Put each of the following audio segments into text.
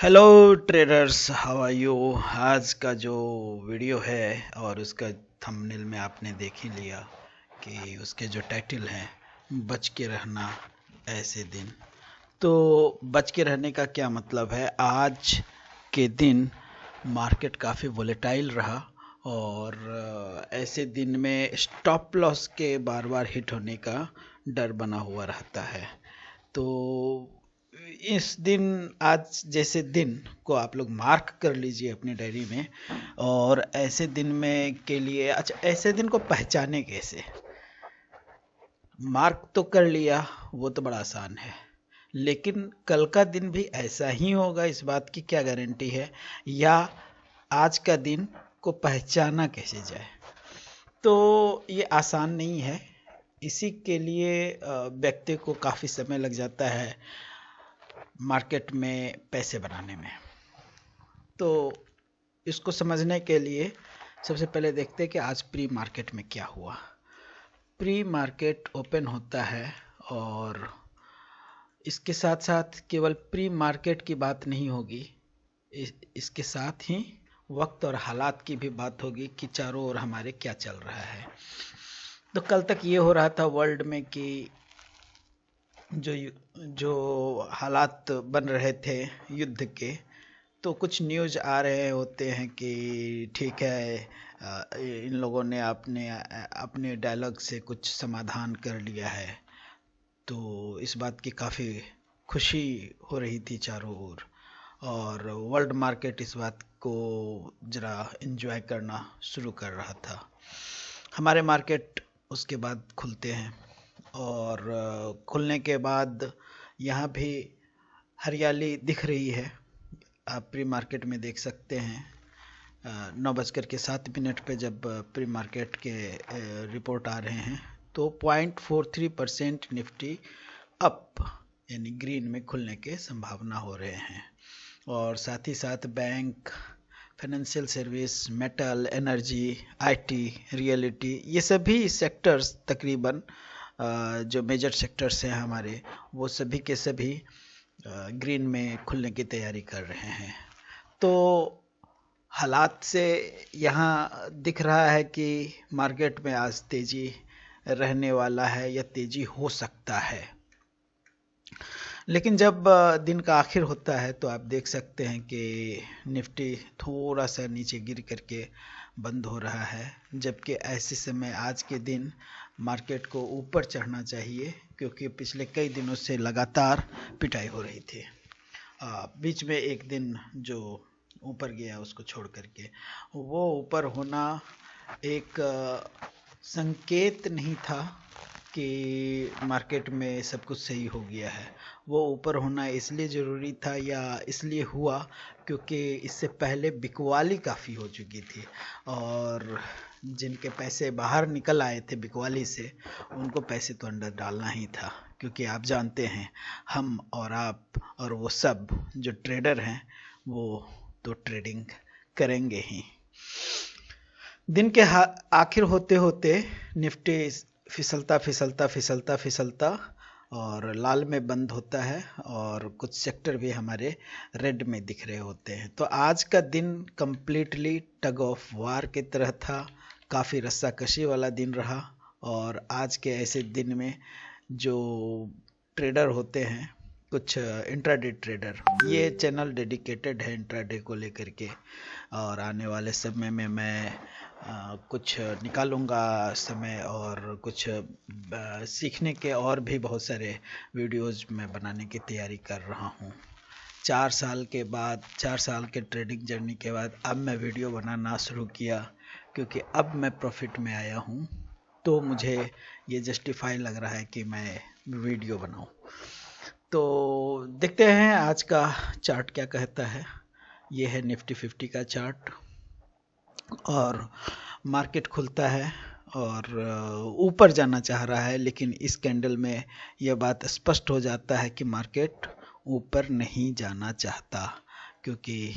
Hello traders, how are you. आज का जो वीडियो है और उसका थंबनेल में आपने देख ही लिया कि उसके जो टाइटल हैं, बच के रहना ऐसे दिन। तो बच के रहने का क्या मतलब है। आज के दिन मार्केट काफ़ी वोलेटाइल रहा और ऐसे दिन में स्टॉप लॉस के बार बार हिट होने का डर बना हुआ रहता है। तो इस दिन, आज जैसे दिन को आप लोग मार्क कर लीजिए अपनी डायरी में। और ऐसे दिन में के लिए, अच्छा, ऐसे दिन को पहचाने कैसे। मार्क तो कर लिया, वो तो बड़ा आसान है, लेकिन कल का दिन भी ऐसा ही होगा इस बात की क्या गारंटी है। या आज का दिन को पहचाना कैसे जाए, तो ये आसान नहीं है। इसी के लिए व्यक्ति को काफ़ी समय लग जाता है मार्केट में पैसे बनाने में। तो इसको समझने के लिए सबसे पहले देखते हैं कि आज प्री मार्केट में क्या हुआ। प्री मार्केट ओपन होता है और इसके साथ साथ केवल प्री मार्केट की बात नहीं होगी, इसके साथ ही वक्त और हालात की भी बात होगी कि चारों ओर हमारे क्या चल रहा है। तो कल तक ये हो रहा था वर्ल्ड में कि जो जो हालात बन रहे थे युद्ध के, तो कुछ न्यूज़ आ रहे होते हैं कि ठीक है, इन लोगों ने अपने अपने डायलॉग से कुछ समाधान कर लिया है। तो इस बात की काफ़ी खुशी हो रही थी चारों ओर, और वर्ल्ड मार्केट इस बात को ज़रा एंजॉय करना शुरू कर रहा था। हमारे मार्केट उसके बाद खुलते हैं और खुलने के बाद यहाँ भी हरियाली दिख रही है। आप प्री मार्केट में देख सकते हैं 9:07 पे जब प्री मार्केट के रिपोर्ट आ रहे हैं तो 0.43% निफ्टी अप, यानी ग्रीन में खुलने के संभावना हो रहे हैं। और साथ ही साथ bank, financial service, metal, energy, IT, reality, ये सभी सेक्टर्स तकरीबन जो मेजर सेक्टर्स हैं हमारे, वो सभी के सभी ग्रीन में खुलने की तैयारी कर रहे हैं। तो हालात से यहाँ दिख रहा है कि मार्केट में आज तेज़ी रहने वाला है या तेज़ी हो सकता है। लेकिन जब दिन का आखिर होता है तो आप देख सकते हैं कि निफ्टी थोड़ा सा नीचे गिर करके बंद हो रहा है, जबकि ऐसे समय आज के दिन मार्केट को ऊपर चढ़ना चाहिए, क्योंकि पिछले कई दिनों से लगातार पिटाई हो रही थी। बीच में एक दिन जो ऊपर गया उसको छोड़ करके, वो ऊपर होना एक संकेत नहीं था कि मार्केट में सब कुछ सही हो गया है। वो ऊपर होना इसलिए ज़रूरी था या इसलिए हुआ क्योंकि इससे पहले बिकवाली काफ़ी हो चुकी थी, और जिनके पैसे बाहर निकल आए थे बिकवाली से, उनको पैसे तो अंदर डालना ही था। क्योंकि आप जानते हैं, हम और आप और वो सब जो ट्रेडर हैं वो तो ट्रेडिंग करेंगे ही। दिन के आखिर होते होते निफ्टी फिसलता फिसलता फिसलता फिसलता और लाल में बंद होता है, और कुछ सेक्टर भी हमारे रेड में दिख रहे होते हैं। तो आज का दिन कम्प्लीटली टग ऑफ वार की तरह था, काफ़ी रस्साकशी वाला दिन रहा। और आज के ऐसे दिन में जो ट्रेडर होते हैं, कुछ इंट्राडे ट्रेडर, ये चैनल डेडिकेटेड है इंट्राडे को लेकर के, और आने वाले समय में मैं कुछ निकालूंगा समय, और कुछ सीखने के और भी बहुत सारे वीडियोज़ मैं बनाने की तैयारी कर रहा हूँ। 4 साल के बाद, 4 साल के ट्रेडिंग जर्नी के बाद अब मैं वीडियो बनाना शुरू किया, क्योंकि अब मैं प्रॉफिट में आया हूँ, तो मुझे ये जस्टिफाई लग रहा है कि मैं वीडियो बनाऊँ। तो देखते हैं आज का चार्ट क्या कहता है। ये है निफ्टी 50 का चार्ट, और मार्केट खुलता है और ऊपर जाना चाह रहा है, लेकिन इस कैंडल में यह बात स्पष्ट हो जाता है कि मार्केट ऊपर नहीं जाना चाहता, क्योंकि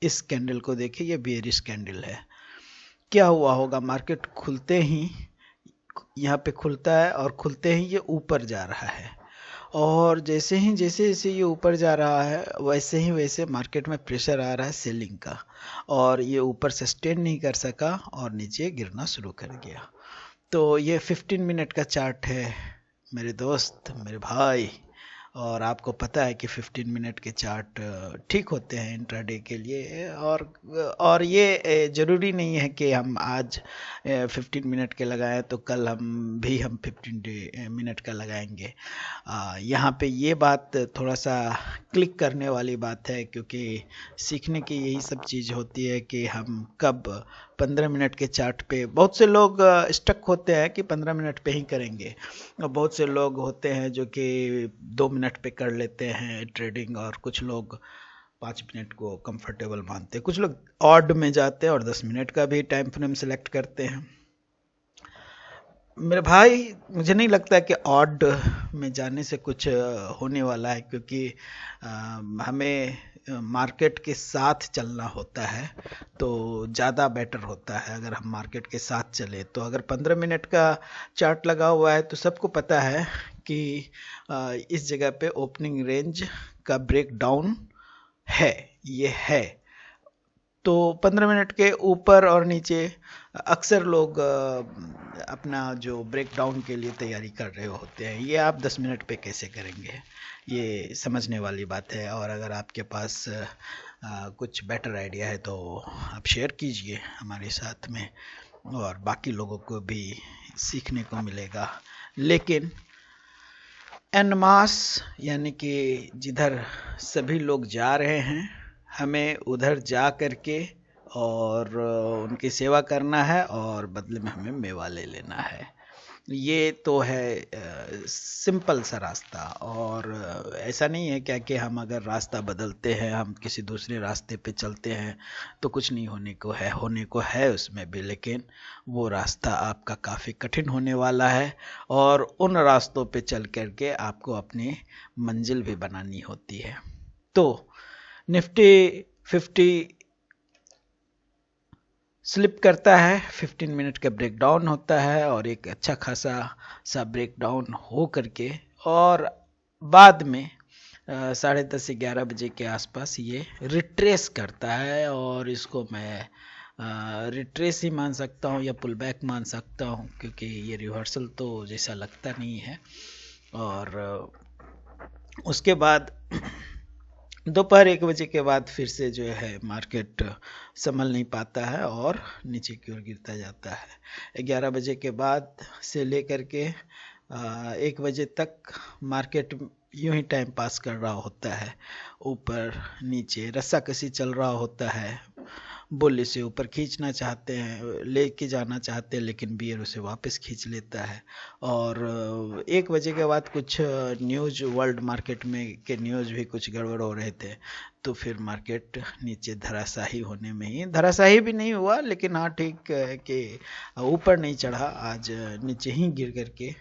इस कैंडल को देखिए, ये बेयरिश कैंडल है। क्या हुआ होगा, मार्केट खुलते ही यहाँ पे खुलता है और खुलते ही ये ऊपर जा रहा है, और जैसे जैसे ये ऊपर जा रहा है वैसे ही वैसे मार्केट में प्रेशर आ रहा है सेलिंग का, और ये ऊपर सस्टेन नहीं कर सका और नीचे गिरना शुरू कर गया। तो ये 15 मिनट का चार्ट है मेरे दोस्त, मेरे भाई। और आपको पता है कि 15 मिनट के चार्ट ठीक होते हैं इंट्राडे के लिए। और ये ज़रूरी नहीं है कि हम आज 15 मिनट के लगाएं तो कल हम 15 मिनट का लगाएंगे। यहाँ पे ये बात थोड़ा सा क्लिक करने वाली बात है, क्योंकि सीखने की यही सब चीज़ होती है कि हम कब 15 मिनट के चार्ट पे, बहुत से लोग स्टक होते हैं कि 15 मिनट पे ही करेंगे, और बहुत से लोग होते हैं जो कि 2 मिनट पे कर लेते हैं ट्रेडिंग, और कुछ लोग 5 मिनट को कंफर्टेबल मानते हैं, कुछ लोग ऑड में जाते हैं और 10 मिनट का भी टाइम फ्रेम सेलेक्ट करते हैं। मेरे भाई, मुझे नहीं लगता कि ऑड में जाने से कुछ होने वाला है, क्योंकि हमें मार्केट के साथ चलना होता है तो ज़्यादा बेटर होता है। अगर हम मार्केट के साथ चले तो अगर 15 मिनट का चार्ट लगा हुआ है तो सबको पता है कि इस जगह पे ओपनिंग रेंज का ब्रेक डाउन है, ये है। तो 15 मिनट के ऊपर और नीचे अक्सर लोग अपना जो ब्रेक डाउन के लिए तैयारी कर रहे होते हैं। ये आप 10 मिनट पे कैसे करेंगे, ये समझने वाली बात है। और अगर आपके पास कुछ बेटर आइडिया है तो आप शेयर कीजिए हमारे साथ में, और बाकी लोगों को भी सीखने को मिलेगा। लेकिन एन मास, यानी कि जिधर सभी लोग जा रहे हैं, हमें उधर जा करके और उनकी सेवा करना है, और बदले में हमें मेवा ले लेना है। ये तो है सिंपल सा रास्ता। और ऐसा नहीं है क्या कि हम अगर रास्ता बदलते हैं, हम किसी दूसरे रास्ते पे चलते हैं तो कुछ नहीं होने को है उसमें भी, लेकिन वो रास्ता आपका काफ़ी कठिन होने वाला है, और उन रास्तों पे चल करके आपको अपनी मंजिल भी बनानी होती है। तो निफ्टी 50 स्लिप करता है, 15 मिनट का ब्रेक डाउन होता है, और एक अच्छा खासा सा ब्रेक डाउन हो करके, और बाद में 10:30 11 बजे के आसपास ये रिट्रेस करता है। और इसको मैं रिट्रेस ही मान सकता हूँ या पुल बैक मान सकता हूँ, क्योंकि ये रिवर्सल तो जैसा लगता नहीं है। और उसके बाद दोपहर 1 बजे के बाद फिर से जो है मार्केट संभल नहीं पाता है और नीचे की ओर गिरता जाता है। 11 बजे के बाद से लेकर के 1 बजे तक मार्केट यूं ही टाइम पास कर रहा होता है, ऊपर नीचे रस्साकसी चल रहा होता है। बुल इसे ऊपर खींचना चाहते हैं, लेके जाना चाहते हैं, लेकिन बियर उसे वापस खींच लेता है। और 1 बजे के बाद कुछ न्यूज़, वर्ल्ड मार्केट में के न्यूज़ भी कुछ गड़बड़ हो रहे थे, तो फिर मार्केट नीचे धराशाही होने में ही, धराशाही भी नहीं हुआ लेकिन हाँ ठीक है कि ऊपर नहीं चढ़ा, आज नीचे ही गिर करके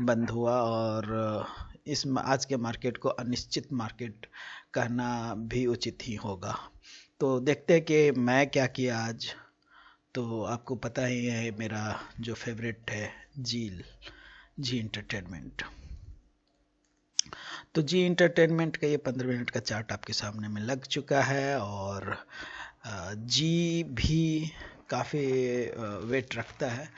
बंद हुआ। और इस आज के मार्केट को अनिश्चित मार्केट कहना भी उचित ही होगा। तो देखते हैं कि मैं क्या किया आज। तो आपको पता ही है मेरा जो फेवरेट है जी इंटरटेनमेंट। तो जी इंटरटेनमेंट का ये 15 मिनट का चार्ट आपके सामने में लग चुका है, और जी भी काफ़ी वेट रखता है।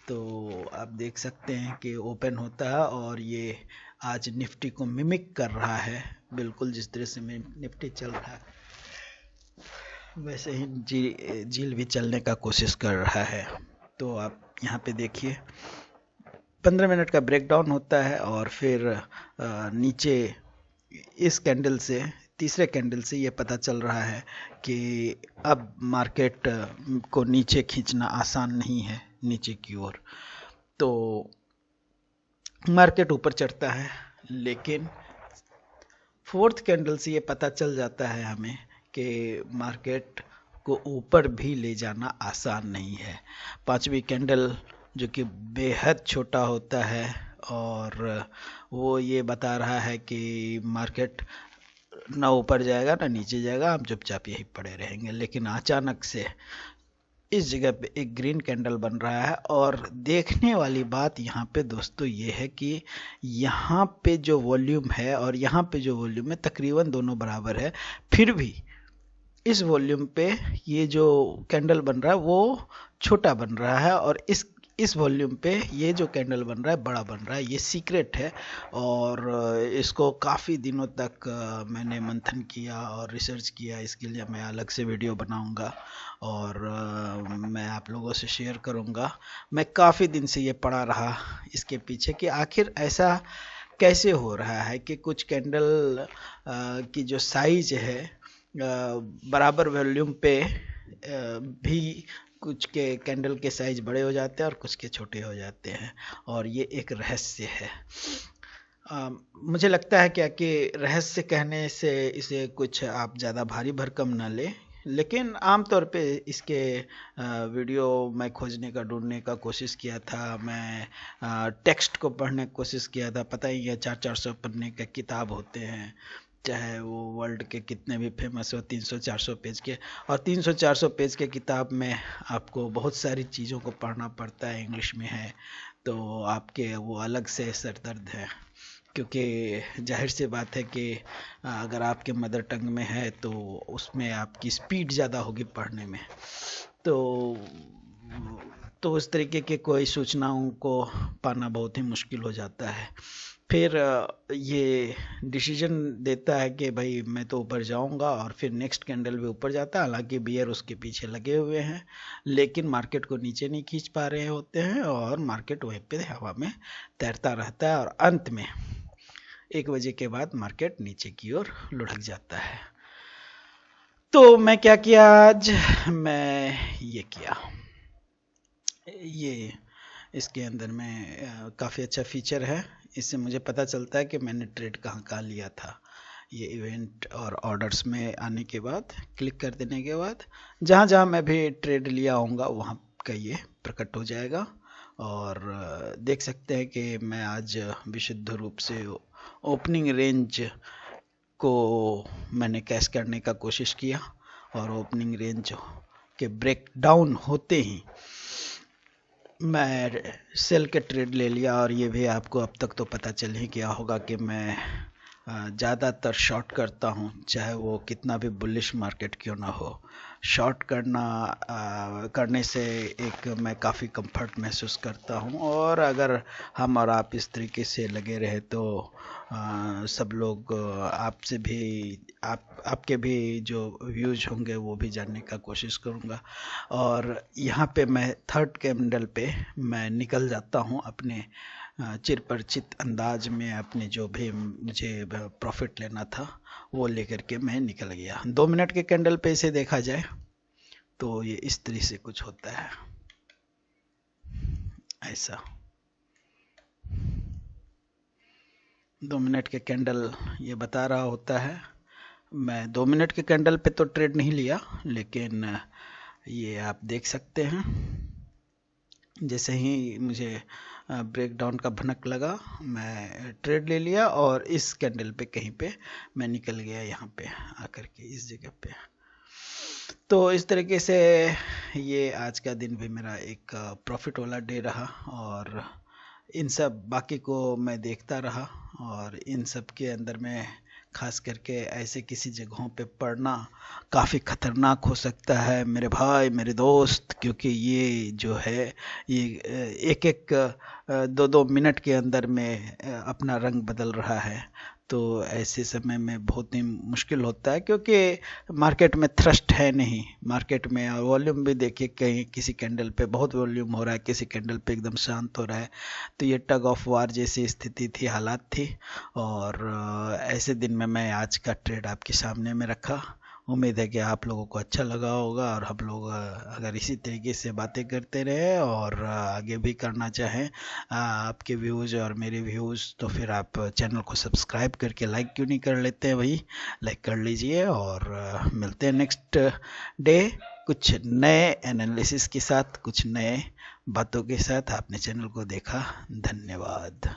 तो आप देख सकते हैं कि ओपन होता है और ये आज निफ्टी को मिमिक कर रहा है, बिल्कुल जिस तरह से निफ्टी चल रहा है वैसे ही झील भी चलने का कोशिश कर रहा है। तो आप यहाँ पे देखिए 15 मिनट का ब्रेकडाउन होता है, और फिर नीचे इस कैंडल से, तीसरे कैंडल से ये पता चल रहा है कि अब मार्केट को नीचे खींचना आसान नहीं है नीचे की ओर। तो मार्केट ऊपर चढ़ता है, लेकिन फोर्थ कैंडल से ये पता चल जाता है हमें कि मार्केट को ऊपर भी ले जाना आसान नहीं है। पांचवी कैंडल जो कि बेहद छोटा होता है, और वो ये बता रहा है कि मार्केट ना ऊपर जाएगा ना नीचे जाएगा, हम चुपचाप यहीं पड़े रहेंगे। लेकिन अचानक से इस जगह पे एक ग्रीन कैंडल बन रहा है। और देखने वाली बात यहाँ पे दोस्तों ये है कि यहाँ पे जो वॉल्यूम है और यहाँ पे जो वॉल्यूम है तकरीबन दोनों बराबर है, फिर भी इस वॉल्यूम पे ये जो कैंडल बन रहा है वो छोटा बन रहा है, और इस वॉल्यूम पे ये जो कैंडल बन रहा है बड़ा बन रहा है। ये सीक्रेट है, और इसको काफ़ी दिनों तक मैंने मंथन किया और रिसर्च किया। इसके लिए मैं अलग से वीडियो बनाऊंगा और मैं आप लोगों से शेयर करूंगा। मैं काफ़ी दिन से ये पड़ा रहा इसके पीछे कि आखिर ऐसा कैसे हो रहा है कि कुछ कैंडल की जो साइज है बराबर वॉल्यूम पे भी कुछ के कैंडल के साइज बड़े हो जाते हैं और कुछ के छोटे हो जाते हैं, और ये एक रहस्य है। मुझे लगता है क्या कि रहस्य कहने से इसे कुछ आप ज़्यादा भारी भरकम न लें, लेकिन आमतौर पे इसके वीडियो मैं खोजने का ढूंढने का कोशिश किया था। मैं टेक्स्ट को पढ़ने की कोशिश किया था। पता ही है 400-400 पन्ने का किताब होते हैं, चाहे वो वर्ल्ड के कितने भी फेमस हो, 300-400 पेज के। और 300-400 पेज के किताब में आपको बहुत सारी चीज़ों को पढ़ना पड़ता है, इंग्लिश में है तो आपके वो अलग से सर दर्द है, क्योंकि जाहिर सी बात है कि अगर आपके मदर टंग में है तो उसमें आपकी स्पीड ज़्यादा होगी पढ़ने में। तो उस तरीके के कोई सूचनाओं को पाना बहुत ही मुश्किल हो जाता है। फिर ये डिसीजन देता है कि भाई मैं तो ऊपर जाऊंगा, और फिर नेक्स्ट कैंडल भी ऊपर जाता है। हालांकि बियर उसके पीछे लगे हुए हैं, लेकिन मार्केट को नीचे नहीं खींच पा रहे होते हैं, और मार्केट वहीं पे हवा में तैरता रहता है, और अंत में 1 बजे के बाद मार्केट नीचे की ओर लुढ़क जाता है। तो मैं क्या किया आज, मैं ये किया, ये इसके अंदर में काफ़ी अच्छा फीचर है। इससे मुझे पता चलता है कि मैंने ट्रेड कहाँ कहाँ लिया था। ये इवेंट और ऑर्डर्स में आने के बाद क्लिक कर देने के बाद जहाँ जहाँ मैं भी ट्रेड लिया होऊंगा वहाँ का ये प्रकट हो जाएगा। और देख सकते हैं कि मैं आज विशुद्ध रूप से ओपनिंग रेंज को मैंने कैश करने का कोशिश किया, और ओपनिंग रेंज के ब्रेक डाउन होते ही मैं सेल के ट्रेड ले लिया। और ये भी आपको अब तक तो पता चल ही गया होगा कि मैं ज़्यादातर शॉर्ट करता हूँ, चाहे वो कितना भी बुलिश मार्केट क्यों ना हो। शॉर्ट करने से एक मैं काफ़ी कंफर्ट महसूस करता हूँ, और अगर हम और आप इस तरीके से लगे रहे तो सब लोग आपसे भी आपके भी जो व्यूज होंगे वो भी जानने का कोशिश करूँगा। और यहाँ पे मैं थर्ड कैंडल पे मैं निकल जाता हूँ अपने चिरपरिचित अंदाज में। अपने जो भी मुझे प्रॉफिट लेना था वो लेकर के मैं निकल गया। 2 मिनट के कैंडल पे इसे देखा जाए तो ये इस तरह से कुछ होता है, ऐसा 2 मिनट के कैंडल ये बता रहा होता है। मैं 2 मिनट के कैंडल पे तो ट्रेड नहीं लिया, लेकिन ये आप देख सकते हैं जैसे ही मुझे ब्रेकडाउन का भनक लगा मैं ट्रेड ले लिया, और इस कैंडल पे कहीं पे मैं निकल गया, यहाँ पे आकर के इस जगह पे। तो इस तरीके से ये आज का दिन भी मेरा एक प्रॉफिट वाला डे रहा, और इन सब बाकी को मैं देखता रहा। और इन सब के अंदर में खास करके ऐसे किसी जगहों पे पढ़ना काफ़ी ख़तरनाक हो सकता है मेरे भाई, मेरे दोस्त, क्योंकि ये जो है ये एक एक 2-2 मिनट के अंदर में अपना रंग बदल रहा है। तो ऐसे समय में बहुत ही मुश्किल होता है, क्योंकि मार्केट में थ्रस्ट है नहीं। मार्केट में वॉल्यूम भी देखिए, कहीं किसी कैंडल पे बहुत वॉल्यूम हो रहा है, किसी कैंडल पे एकदम शांत हो रहा है। तो ये टग ऑफ वार जैसी स्थिति थी, हालात थी। और ऐसे दिन में मैं आज का ट्रेड आपके सामने में रखा। उम्मीद है कि आप लोगों को अच्छा लगा होगा, और हम लोग अगर इसी तरीके से बातें करते रहे और आगे भी करना चाहें आपके व्यूज़ और मेरे व्यूज़, तो फिर आप चैनल को सब्सक्राइब करके लाइक क्यों नहीं कर लेते हैं, वही लाइक कर लीजिए। और मिलते हैं नेक्स्ट डे कुछ नए एनालिसिस के साथ, कुछ नए बातों के साथ। आपने चैनल को देखा, धन्यवाद।